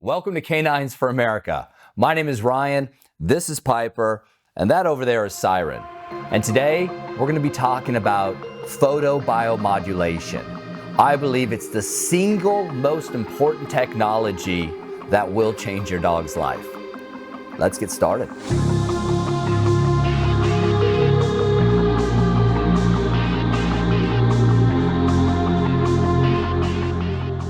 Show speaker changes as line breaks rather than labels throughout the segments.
Welcome to Canines for America. My name is Ryan, this is Piper, and that over there is Siren. And today, we're going to be talking about photobiomodulation. I believe it's the single most important technology that will change your dog's life. Let's get started.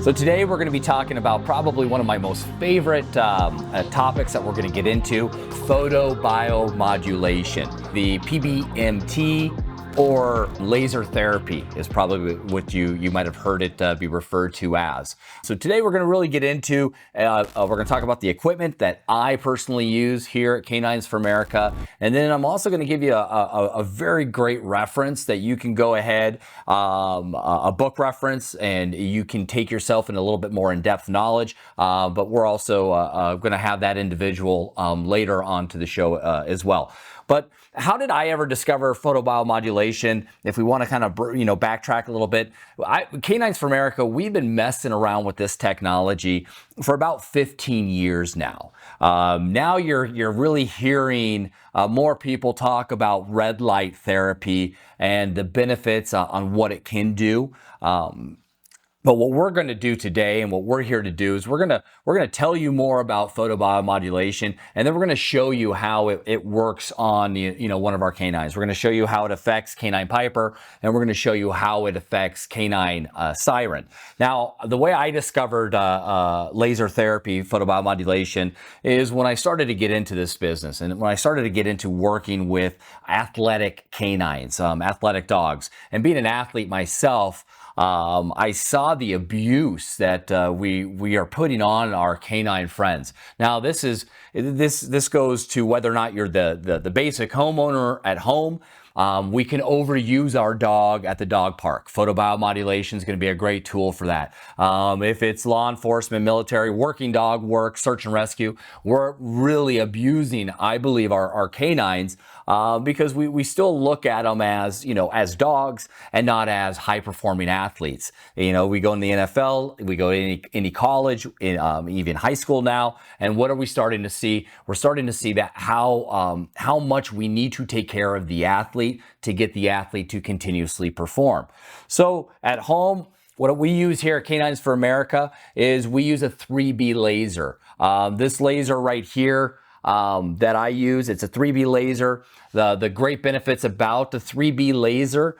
So today we're going to be talking about probably one of my most favorite topics that we're going to get into, photobiomodulation. The PBMT or laser therapy is probably what you might have heard it be referred to as. So today we're going to really get into, we're going to talk about the equipment that I personally use here at Canines for America. And then I'm also going to give you a very great reference that you can go ahead, a book reference, and you can take yourself in a little bit more in-depth knowledge. But we're also going to have that individual later on to the show as well. But how did I ever discover photobiomodulation? If we want to kind of, backtrack a little bit, Canines for America, we've been messing around with this technology for about 15 years now. Now you're really hearing more people talk about red light therapy and the benefits on what it can do. But what we're going to do today and what we're here to do is we're going to tell you more about photobiomodulation, and then we're going to show you how it works on one of our canines. We're going to show you how it affects canine Piper, and we're going to show you how it affects canine Siren. Now, the way I discovered laser therapy, photobiomodulation, is when I started to get into this business and when I started to get into working with athletic canines, athletic dogs, and being an athlete myself. I saw the abuse that we are putting on our canine friends. Now, this goes to whether or not you're the basic homeowner at home. We can overuse our dog at the dog park. Photobiomodulation is going to be a great tool for that. If it's law enforcement, military, working dog work, search and rescue, we're really abusing, I believe, our canines because we still look at them as dogs and not as high performing athletes. We go in the NFL, we go to any college, even high school now, and what are we starting to see? We're starting to see that how much we need to take care of the athlete to get the athlete to continuously perform. So at home, what we use here at Canines for America is we use a 3B laser. This laser right here that I use, it's a 3B laser. The great benefits about the 3B laser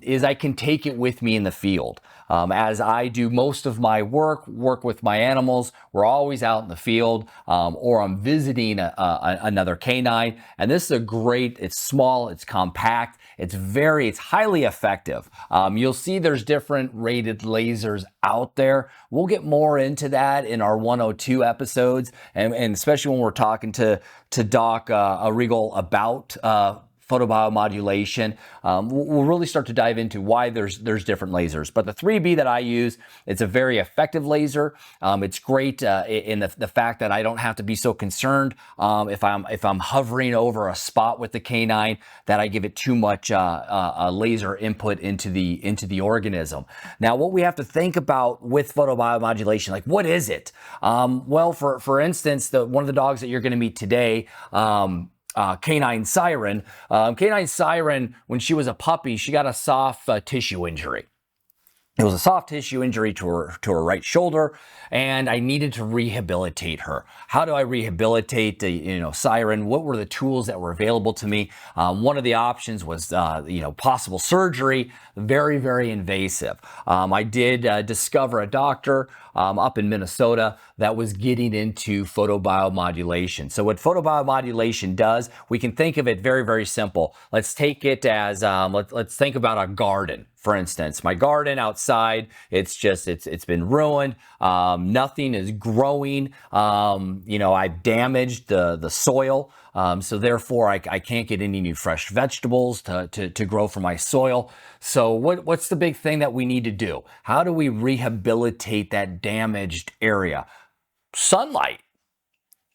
is I can take it with me in the field. As I do most of my work with my animals, we're always out in the field, or I'm visiting another canine. And this is it's small, it's compact, it's highly effective. You'll see there's different rated lasers out there. We'll get more into that in our 102 episodes, and especially when we're talking to Doc Riegel about photobiomodulation. We'll really start to dive into why there's different lasers. But the 3B that I use, it's a very effective laser. It's great in the fact that I don't have to be so concerned if I'm hovering over a spot with the canine that I give it too much laser input into the organism. Now, what we have to think about with photobiomodulation, like what is it? Well, for instance, one of the dogs that you're going to meet today, canine Siren. Canine Siren, when she was a puppy, she got a soft tissue injury. It was a soft tissue injury to her right shoulder, and I needed to rehabilitate her. How do I rehabilitate Siren? What were the tools that were available to me? One of the options was possible surgery, very, very invasive. I did discover a doctor up in Minnesota that was getting into photobiomodulation. So what photobiomodulation does, we can think of it very, very simple. Let's take it as let's think about a garden. For instance, my garden outside, it's been ruined. Nothing is growing. I've damaged the soil. So therefore I can't get any new fresh vegetables to grow from my soil. So what's the big thing that we need to do? How do we rehabilitate that damaged area? Sunlight.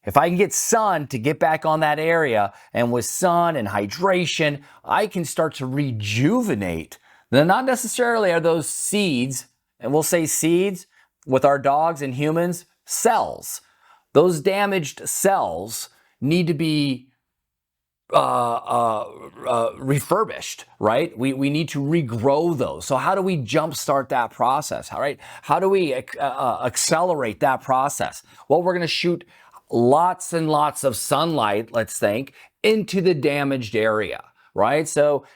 If I can get sun to get back on that area, and with sun and hydration, I can start to rejuvenate. Then not necessarily are those seeds, and we'll say seeds with our dogs and humans, cells. Those damaged cells need to be refurbished, right? We need to regrow those. So how do we jumpstart that process? All right. How do we accelerate that process? Well, we're going to shoot lots and lots of sunlight, let's think, into the damaged area. Right? So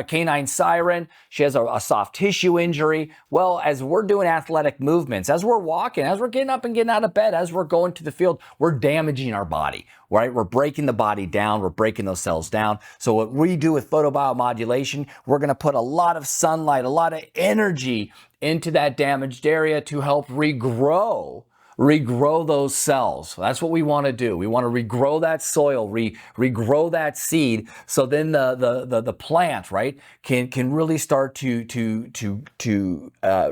canine siren, she has a soft tissue injury. Well, as we're doing athletic movements, as we're walking, as we're getting up and getting out of bed, as we're going to the field, we're damaging our body, right? We're breaking the body down. We're breaking those cells down. So what we do with photobiomodulation, we're going to put a lot of sunlight, a lot of energy into that damaged area to help regrow those cells. That's what we want to do. We want to regrow that soil, regrow that seed, so then the plant, right, can really start to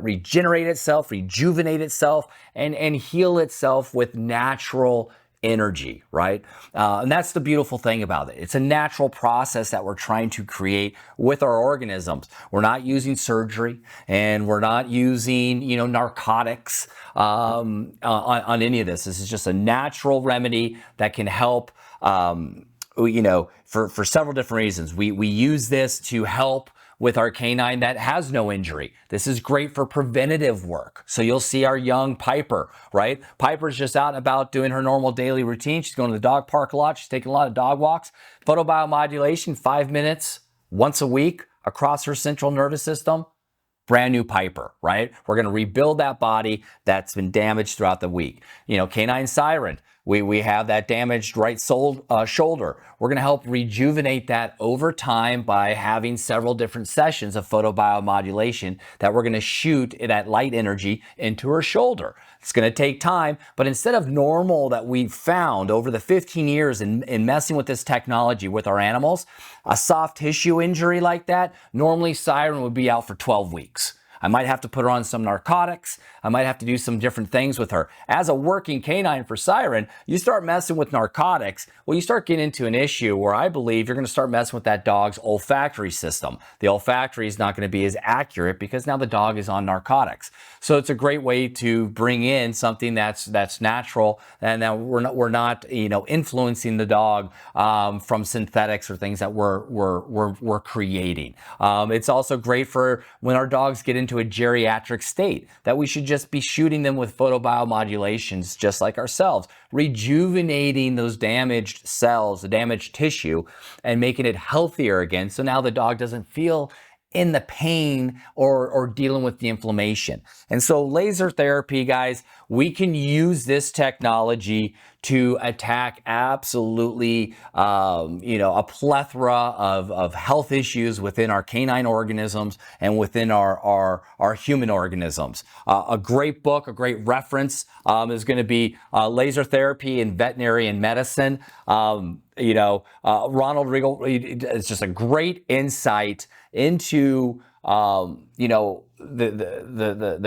regenerate itself, rejuvenate itself, and heal itself with natural energy, right? And that's the beautiful thing about it. It's a natural process that we're trying to create with our organisms. We're not using surgery, and we're not using, narcotics on any of this. This is just a natural remedy that can help, for several different reasons. We use this to help with our canine that has no injury. This is great for preventative work. So you'll see our young Piper, right? Piper's just out and about doing her normal daily routine. She's going to the dog park a lot. She's taking a lot of dog walks. Photobiomodulation, 5 minutes once a week across her central nervous system. Brand new Piper, right? We're going to rebuild that body that's been damaged throughout the week. Canine siren. We have that damaged right shoulder. We're going to help rejuvenate that over time by having several different sessions of photobiomodulation that we're going to shoot that light energy into her shoulder. It's going to take time, but instead of normal that we've found over the 15 years in messing with this technology with our animals, a soft tissue injury like that, normally siren would be out for 12 weeks. I might have to put her on some narcotics. I might have to do some different things with her. As a working canine for siren, you start messing with narcotics, well, you start getting into an issue where I believe you're going to start messing with that dog's olfactory system. The olfactory is not going to be as accurate because now the dog is on narcotics. So it's a great way to bring in something that's natural, and that we're not influencing the dog from synthetics or things that we're creating. It's also great for when our dogs get into a geriatric state, that we should just be shooting them with photobiomodulations just like ourselves, rejuvenating those damaged cells, the damaged tissue, and making it healthier again. So now the dog doesn't feel in the pain or dealing with the inflammation. And so laser therapy, guys, we can use this technology to attack absolutely, a plethora of health issues within our canine organisms and within our human organisms. A great book, a great reference is going to be Laser Therapy in Veterinary and Medicine. Ronald Riegel, it's just a great insight into the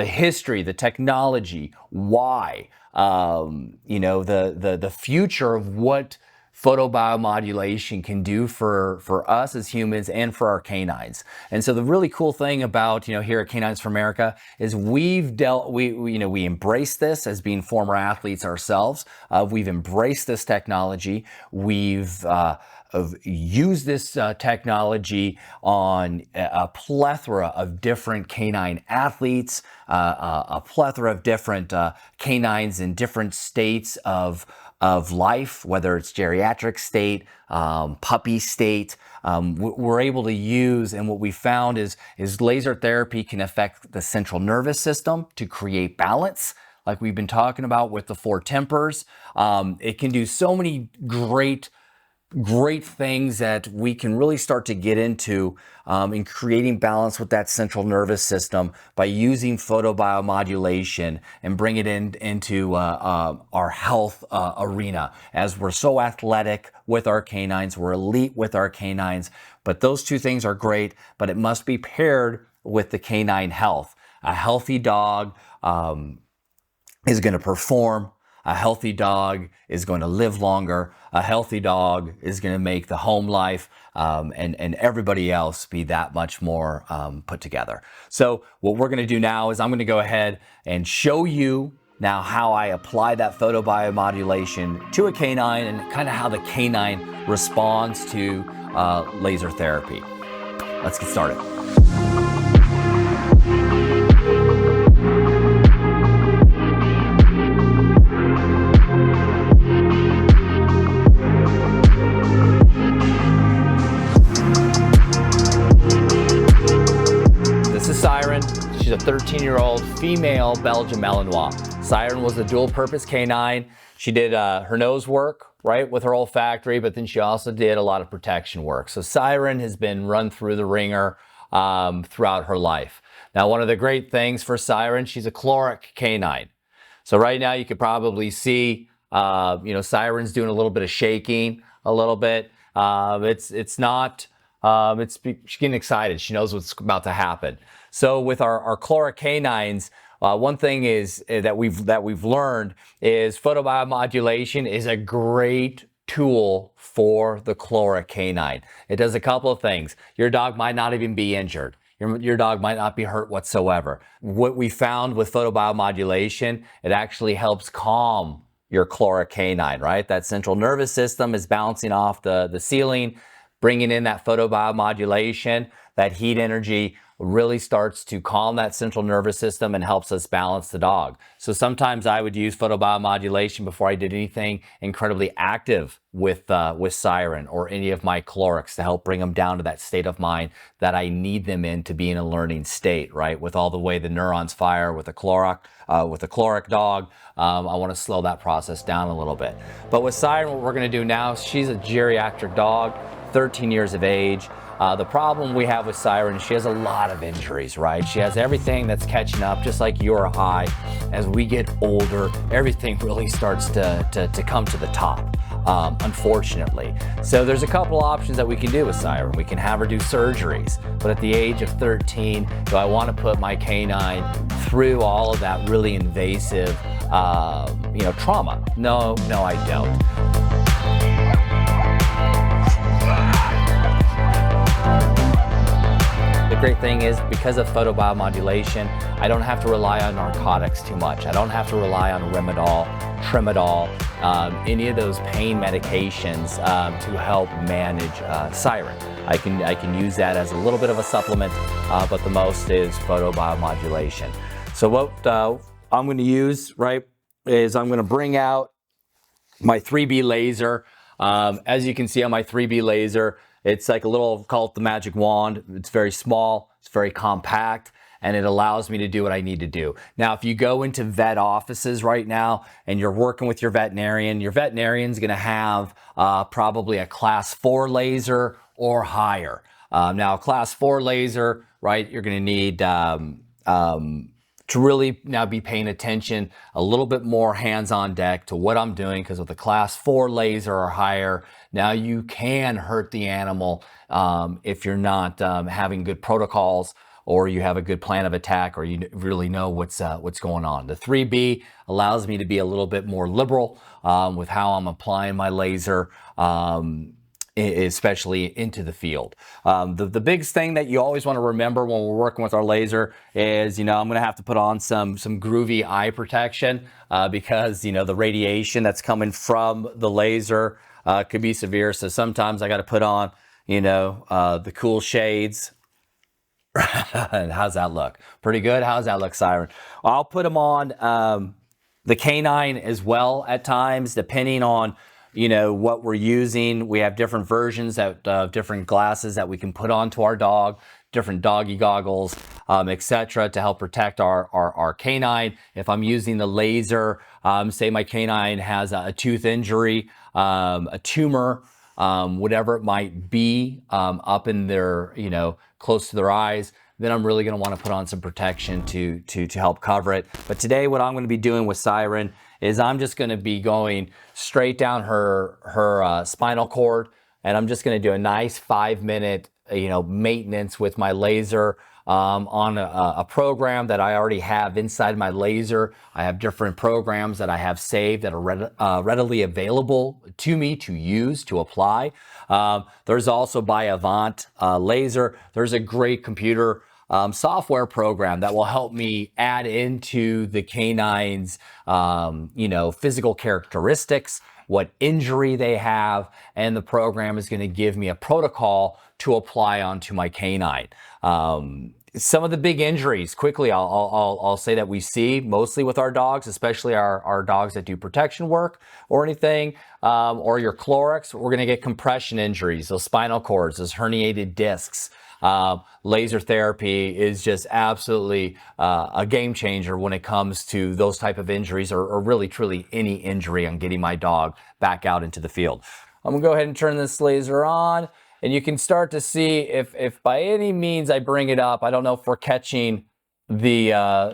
history, the technology, why, the future of what photobiomodulation can do for us as humans and for our canines. And so the really cool thing about, here at Canines for America is we embrace this as being former athletes ourselves. We've embraced this technology. We've used this technology on a plethora of different canine athletes, a plethora of different canines in different states of life, whether it's geriatric state, puppy state. We're able to use, and what we found is laser therapy can affect the central nervous system to create balance, like we've been talking about with the four tempers. It can do so many great things that we can really start to get into in creating balance with that central nervous system by using photobiomodulation and bring it into our health arena. As we're so athletic with our canines, we're elite with our canines, but those two things are great, but it must be paired with the canine health. A healthy dog is going to perform. A healthy dog is going to live longer. A healthy dog is going to make the home life and everybody else be that much more put together. So what we're going to do now is I'm going to go ahead and show you now how I apply that photobiomodulation to a canine and kind of how the canine responds to laser therapy. Let's get started. She's a 13-year-old female Belgian Malinois. Siren was a dual-purpose canine. She did her nose work, right, with her olfactory, but then she also did a lot of protection work. So Siren has been run through the ringer throughout her life. Now, one of the great things for Siren, she's a caloric canine. So right now you could probably see, Siren's doing a little bit of shaking, a little bit. She's getting excited. She knows what's about to happen. So with our caloric canines, one thing is that we've learned is photobiomodulation is a great tool for the caloric canine. It does a couple of things. Your dog might not even be injured. Your dog might not be hurt whatsoever. What we found with photobiomodulation, it actually helps calm your caloric canine, right? That central nervous system is bouncing off the ceiling, bringing in that photobiomodulation, that heat energy really starts to calm that central nervous system and helps us balance the dog. So sometimes I would use photobiomodulation before I did anything incredibly active with Siren or any of my calorics to help bring them down to that state of mind that I need them in to be in a learning state, right? With all the way the neurons fire with a caloric dog, I want to slow that process down a little bit. But with Siren, what we're going to do now, she's a geriatric dog, 13 years of age. The problem we have with Siren is she has a lot of injuries, right? She has everything that's catching up, just like you or I. As we get older, everything really starts to come to the top, unfortunately. So there's a couple options that we can do with Siren. We can have her do surgeries, but at the age of 13, do I want to put my canine through all of that really invasive, trauma? No, I don't. The great thing is, because of photobiomodulation, I don't have to rely on narcotics too much. I don't have to rely on Rimadol, Tramadol, any of those pain medications to help manage Siren. I can use that as a little bit of a supplement, but the most is photobiomodulation. So what I'm going to use, right, is I'm going to bring out my 3B laser. As you can see on my 3B laser, it's like a little, call it the magic wand. It's very small, it's very compact, and it allows me to do what I need to do. Now, if you go into vet offices right now and you're working with your veterinarian's gonna have probably a class 4 laser or higher. Now, a class 4 laser, right, you're gonna need to really now be paying attention a little bit more hands on deck to what I'm doing, because with a class 4 laser or higher, now you can hurt the animal if you're not having good protocols, or you have a good plan of attack, or you really know what's going on. The 3B allows me to be a little bit more liberal with how I'm applying my laser, especially into the field. The biggest thing that you always want to remember when we're working with our laser is, I'm going to have to put on some groovy eye protection because, the radiation that's coming from the laser could be severe. So sometimes I got to put on, the cool shades. How's that look? Pretty good? How's that look, Siren? I'll put them on the canine as well at times, depending on what we're using. We have different versions of different glasses that we can put onto our dog, different doggy goggles, etc., to help protect our canine. If I'm using the laser, say my canine has a tooth injury, a tumor, whatever it might be, up in their, close to their eyes, then I'm really going to want to put on some protection to help cover it. But today, what I'm going to be doing with Siren is I'm just going to be going straight down her spinal cord, and I'm just going to do a nice 5-minute, maintenance with my laser on a program that I already have inside my laser. I have different programs that I have saved that are readily available to me to use, to apply. There's also by Avant laser. There's a great computer software program that will help me add into the canine's, physical characteristics, what injury they have, and the program is going to give me a protocol to apply onto my canine. Some of the big injuries, quickly, I'll say that we see mostly with our dogs, especially our dogs that do protection work or anything, or your chlorics, we're going to get compression injuries, those spinal cords, those herniated discs. Laser therapy is just absolutely a game changer when it comes to those type of injuries, or really truly any injury on getting my dog back out into the field. I'm gonna go ahead and turn this laser on, and you can start to see if by any means I bring it up, I don't know if we're catching the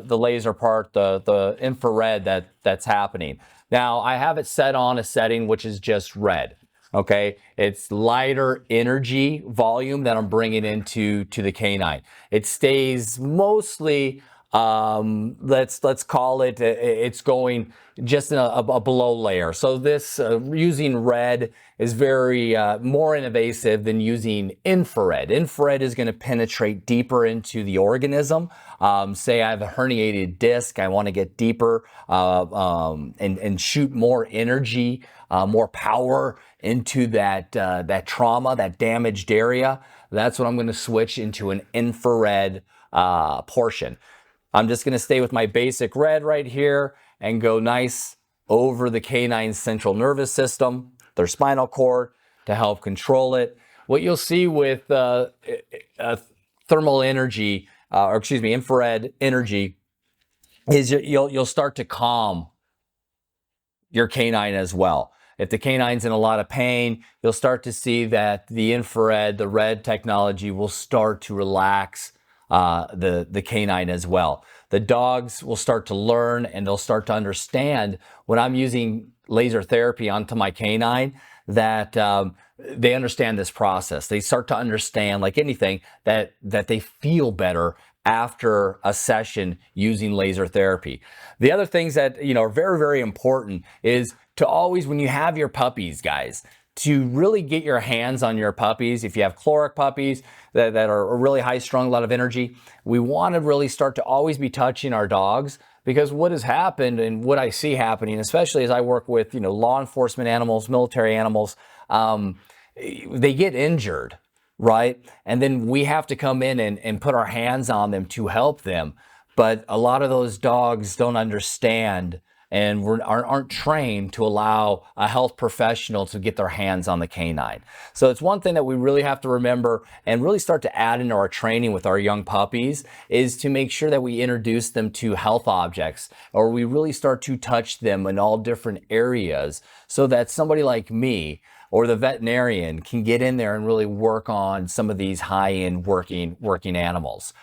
laser part, the infrared that's happening. Now I have it set on a setting which is just red. Okay, it's lighter energy volume that I'm bringing into the canine. It stays mostly, let's call it, it's going just in a below layer. So this using red is very more invasive than using infrared. Infrared is going to penetrate deeper into the organism. Say I have a herniated disc, I want to get deeper and shoot more energy, more power into that trauma, that damaged area. That's what I'm going to switch into an infrared portion. I'm just going to stay with my basic red right here and go nice over the canine's central nervous system, their spinal cord, to help control it. What you'll see with thermal energy, infrared energy, is you'll start to calm your canine as well. If the canine's in a lot of pain, you'll start to see that the infrared, the red technology will start to relax the canine as well. The dogs will start to learn, and they'll start to understand when I'm using laser therapy onto my canine that they understand this process. They start to understand, like anything, that they feel better after a session using laser therapy. The other things that are very, very important is to always, when you have your puppies, guys, to really get your hands on your puppies. If you have chloric puppies that are really high strung, a lot of energy, we want to really start to always be touching our dogs, because what has happened and what I see happening, especially as I work with law enforcement animals, military animals, they get injured, right? And then we have to come in and put our hands on them to help them. But a lot of those dogs don't understand and aren't trained to allow a health professional to get their hands on the canine. So it's one thing that we really have to remember and really start to add into our training with our young puppies, is to make sure that we introduce them to health objects, or we really start to touch them in all different areas, so that somebody like me or the veterinarian can get in there and really work on some of these high-end working animals.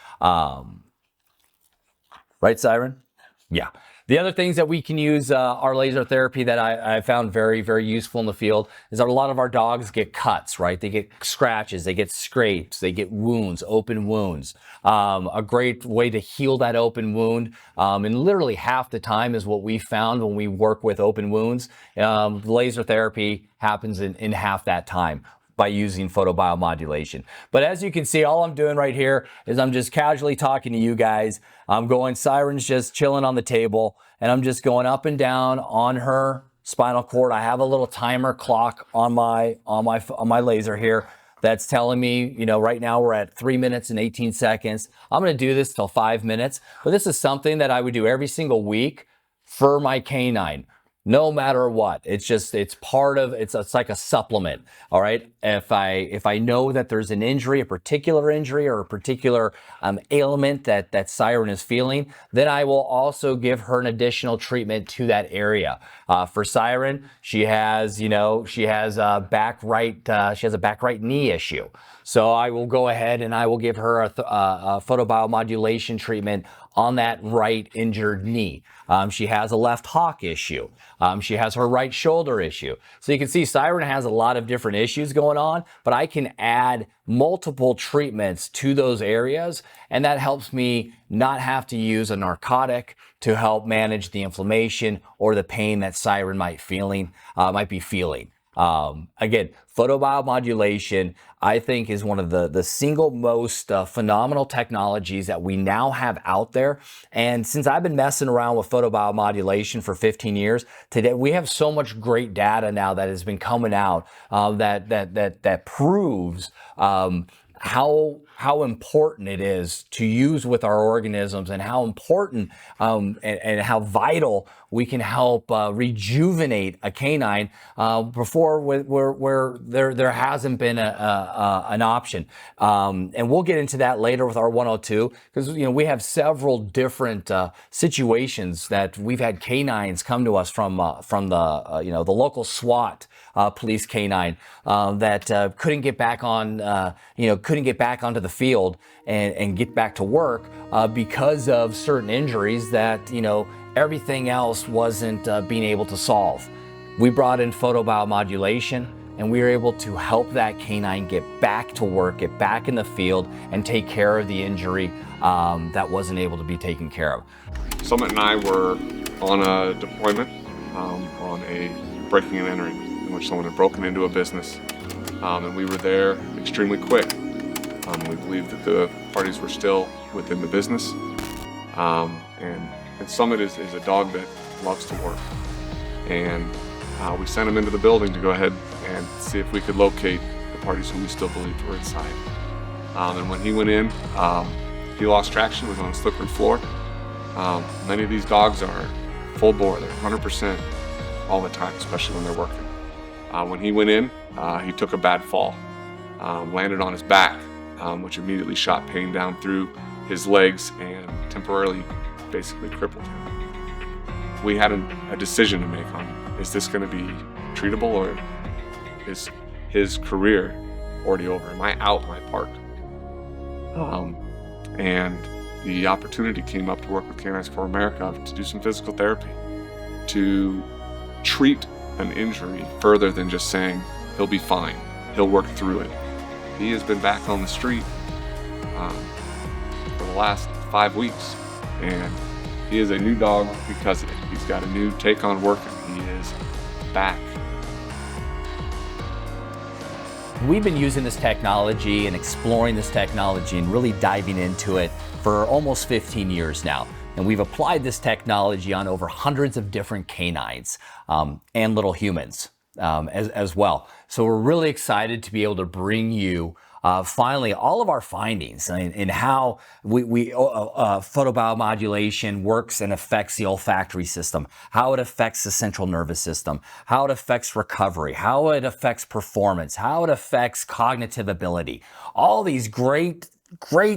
Right, Siren? Yeah. The other things that we can use our laser therapy that I found very, very useful in the field is that a lot of our dogs get cuts, right? They get scratches, they get scrapes, they get wounds, open wounds. A great way to heal that open wound, and literally half the time is what we found when we work with open wounds. Laser therapy happens in half that time by using photobiomodulation. But as you can see, all I'm doing right here is I'm just casually talking to you guys. I'm going, Siren's just chilling on the table, and I'm just going up and down on her spinal cord. I have a little timer clock on my laser here that's telling me, right now we're at 3 minutes and 18 seconds. I'm gonna do this till 5 minutes, but this is something that I would do every single week for my canine. No matter what, it's part of, it's like a supplement. All right. If I know that there's an injury, a particular injury or a particular ailment that Siren is feeling, then I will also give her an additional treatment to that area. For Siren, she has a back right knee issue. So I will go ahead and I will give her a photobiomodulation treatment on that right injured knee. She has a left hock issue. She has her right shoulder issue. So you can see Siren has a lot of different issues going on, but I can add multiple treatments to those areas, and that helps me not have to use a narcotic to help manage the inflammation or the pain that Siren might be feeling. Again, photobiomodulation, I think, is one of the single most phenomenal technologies that we now have out there. And since I've been messing around with photobiomodulation for 15 years, today we have so much great data now that has been coming out that proves how important it is to use with our organisms, and how important and how vital we can help rejuvenate a canine before where there hasn't been an option. And we'll get into that later with our 102, because we have several different situations that we've had canines come to us from the local SWAT police canine that couldn't get back onto the field and get back to work because of certain injuries that everything else wasn't being able to solve. We brought in photobiomodulation, and we were able to help that canine get back to work, get back in the field, and take care of the injury that wasn't able to be taken care of.
Summit and I were on a deployment on a breaking and entering, in which someone had broken into a business, and we were there extremely quick. We believed that the parties were still within the business, and Summit is a dog that loves to work, and we sent him into the building to go ahead and see if we could locate the parties who we still believed were inside. And when he went in, he lost traction, was on a slippery floor. Many of these dogs are full bore, they're 100% all the time, especially when they're working. When he went in, he took a bad fall, landed on his back, which immediately shot pain down through his legs and temporarily basically crippled him. We had a decision to make on, is this going to be treatable, or is his career already over? Am I out my park? And the opportunity came up to work with Canines for America to do some physical therapy, to treat an injury further than just saying he'll be fine, he'll work through it. He has been back on the street for the last 5 weeks, and he is a new dog because of it. He's got a new take on working. He is back.
We've been using this technology and exploring this technology and really diving into it for almost 15 years now. And we've applied this technology on over hundreds of different canines and little humans as well. So we're really excited to be able to bring you finally all of our findings in how photobiomodulation works and affects the olfactory system, how it affects the central nervous system, how it affects recovery, how it affects performance, how it affects cognitive ability. All these great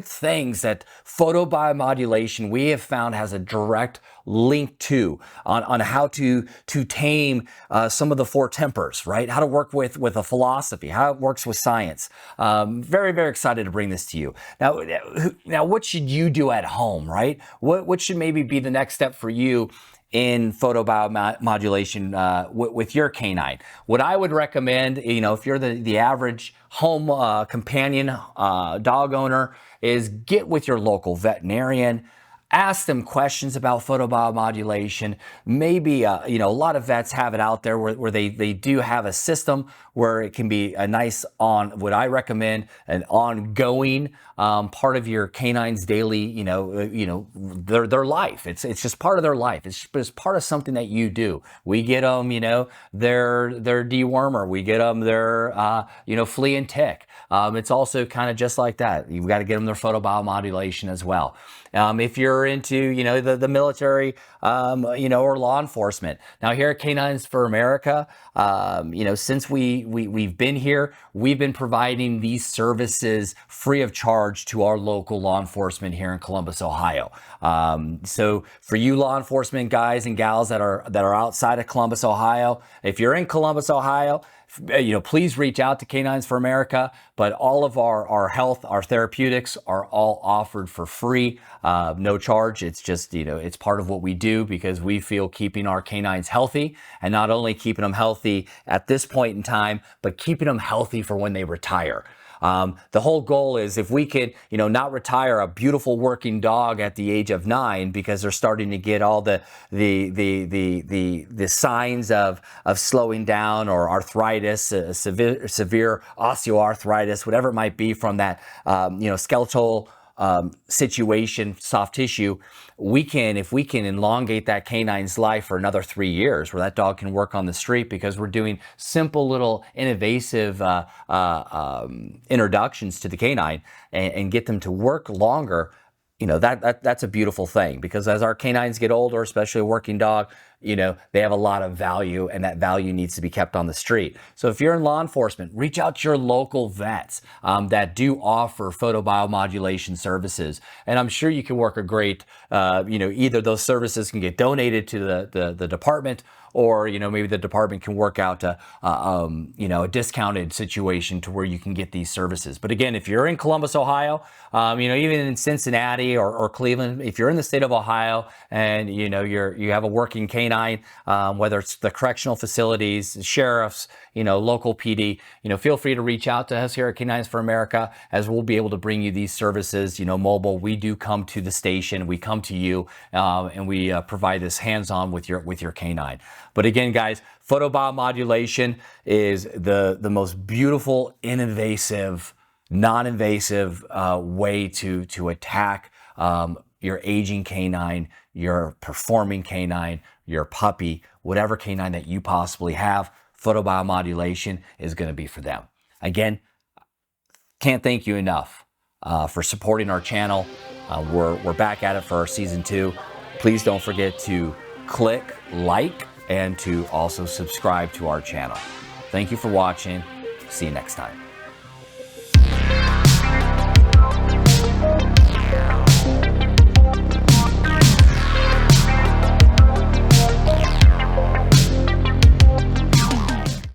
things that photobiomodulation we have found has a direct link to on how to tame some of the four tempers, right? How to work with a philosophy, how it works with science. Very, very excited to bring this to you. Now, what should you do at home, right? What should maybe be the next step for you in photobiomodulation with your canine? What I would recommend, if you're the average home companion dog owner, is get with your local veterinarian. Ask them questions about photobiomodulation. Maybe, a lot of vets have it out there where they do have a system where it can be a nice what I recommend, an ongoing part of your canine's daily, their life. It's just part of their life. It's part of something that you do. We get them, their dewormer. We get them their, flea and tick. It's also kind of just like that. You've got to get them their photobiomodulation as well. If you're into, the military, or law enforcement. Now here at Canines for America, since we've been here, we've been providing these services free of charge to our local law enforcement here in Columbus, Ohio. So for you law enforcement guys and gals that are outside of Columbus, Ohio, if you're in Columbus, Ohio, please reach out to Canines for America. But all of our health, our therapeutics are all offered for free, no charge. It's just, it's part of what we do because we feel keeping our canines healthy, and not only keeping them healthy at this point in time, but keeping them healthy for when they retire. The whole goal is if we could, not retire a beautiful working dog at the age of 9 because they're starting to get all the signs of slowing down or arthritis, severe osteoarthritis, whatever it might be from that, skeletal situation, soft tissue, if we can elongate that canine's life for another 3 years, where that dog can work on the street because we're doing simple little invasive introductions to the canine and get them to work longer, that's a beautiful thing, because as our canines get older, especially a working dog, they have a lot of value, and that value needs to be kept on the street. So if you're in law enforcement, reach out to your local vets that do offer photobiomodulation services. And I'm sure you can work a great, either those services can get donated to the department, or maybe the department can work out a discounted situation to where you can get these services. But again, if you're in Columbus, Ohio, even in Cincinnati or Cleveland, if you're in the state of Ohio and you have a working canine, whether it's the correctional facilities, sheriffs, local PD, feel free to reach out to us here at Canines for America, as we'll be able to bring you these services, mobile. We do come to the station, we come to you, and we provide this hands-on with your canine. But again, guys, photobiomodulation is the most beautiful, innovative, non-invasive way to attack your aging canine, your performing canine, your puppy, whatever canine that you possibly have. Photobiomodulation is going to be for them. Again, can't thank you enough for supporting our channel. We're back at it for our season 2. Please don't forget to click like and to also subscribe to our channel. Thank you for watching. See you next time.